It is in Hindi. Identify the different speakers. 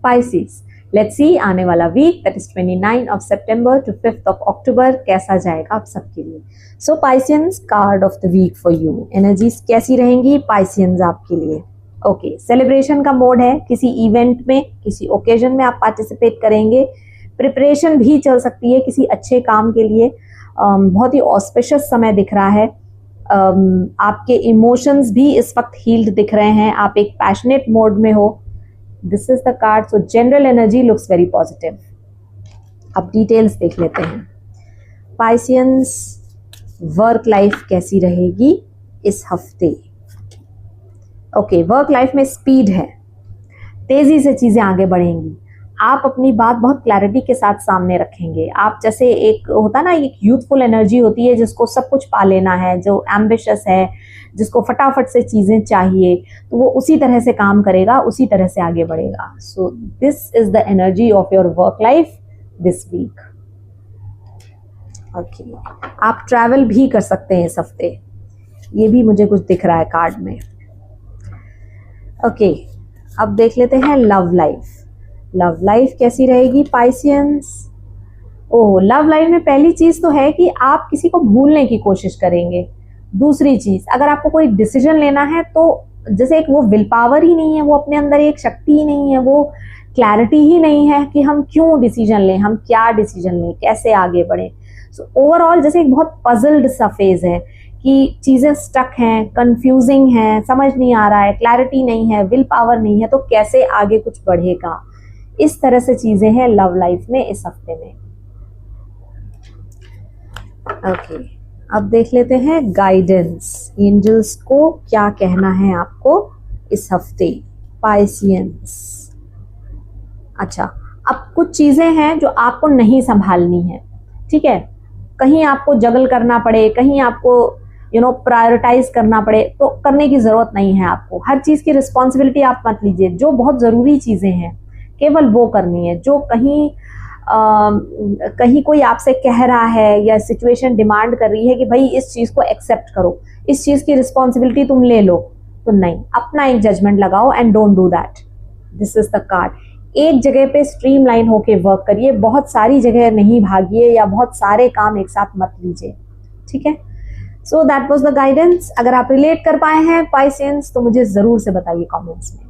Speaker 1: पाइसेस, लेट्स सी आने वाला वीक दैट इज 29 ऑफ सितंबर टू 5th ऑफ अक्टूबर कैसा जाएगा आप सबके लिए। So Pisceans, card of the week for you, energies कैसी रहेंगी पाइसियंस आपके लिए। ओके, सेलिब्रेशन का मोड है, किसी इवेंट में, किसी ओकेजन में आप पार्टिसिपेट करेंगे। प्रिपरेशन भी चल सकती है किसी अच्छे काम के लिए। बहुत ही ऑस्पिशियस समय दिख रहा है। आपके इमोशंस भी इस वक्त हील्ड दिख रहे हैं, आप एक पैशनेट मोड में हो। This is the card, so general energy looks very positive. अब डिटेल्स देख लेते हैं। पाइसियंस, वर्क लाइफ कैसी रहेगी इस हफ्ते। ओके, वर्क लाइफ में स्पीड है, तेजी से चीजें आगे बढ़ेंगी। आप अपनी बात बहुत क्लैरिटी के साथ सामने रखेंगे। आप जैसे एक होता ना, एक यूथफुल एनर्जी होती है जिसको सब कुछ पा लेना है, जो एम्बिशियस है, जिसको फटाफट से चीजें चाहिए, तो वो उसी तरह से काम करेगा, उसी तरह से आगे बढ़ेगा। So this is the energy of your work life this week. Okay, आप ट्रैवल भी कर सकते हैं इस हफ्ते, ये भी मुझे कुछ दिख रहा है कार्ड में। ओके, अब देख लेते हैं लव लाइफ। लव लाइफ कैसी रहेगी पाइसियंस। ओह, लव लाइफ में पहली चीज तो है कि आप किसी को भूलने की कोशिश करेंगे। दूसरी चीज, अगर आपको कोई डिसीजन लेना है तो जैसे एक वो विल पावर ही नहीं है, वो अपने अंदर एक शक्ति ही नहीं है, वो क्लैरिटी ही नहीं है कि हम क्यों डिसीजन लें, हम क्या डिसीजन लें, कैसे आगे बढ़े। सो ओवरऑल जैसे एक बहुत पजल्ड सा फेज है कि चीजें स्टक हैं, कंफ्यूजिंग हैं, समझ नहीं आ रहा है, क्लैरिटी नहीं है, विल पावर नहीं है, तो कैसे आगे कुछ बढ़ेगा, इस तरह से चीजें हैं लव लाइफ में इस हफ्ते में। ओके, अब देख लेते हैं गाइडेंस, एंजल्स को क्या कहना है आपको इस हफ्ते पाइसियंस। अच्छा, अब कुछ चीजें हैं जो आपको नहीं संभालनी है, ठीक है। कहीं आपको जगल करना पड़े, कहीं आपको प्रायोरिटाइज करना पड़े, तो करने की जरूरत नहीं है आपको। हर चीज की रिस्पॉन्सिबिलिटी आप मत लीजिए। जो बहुत जरूरी चीजें हैं केवल वो करनी है। जो कहीं कोई आपसे कह रहा है या सिचुएशन डिमांड कर रही है कि भाई इस चीज को एक्सेप्ट करो, इस चीज की रिस्पॉन्सिबिलिटी तुम ले लो, तो नहीं, अपना एक जजमेंट लगाओ and don't do that. This is the card. एक जगह पे स्ट्रीमलाइन होके वर्क करिए, बहुत सारी जगह नहीं भागिए या बहुत सारे काम एक साथ मत लीजिए, ठीक है। So that was the guidance. अगर आप रिलेट कर पाए हैं पाइसियंस तो मुझे जरूर से बताइए कमेंट्स में।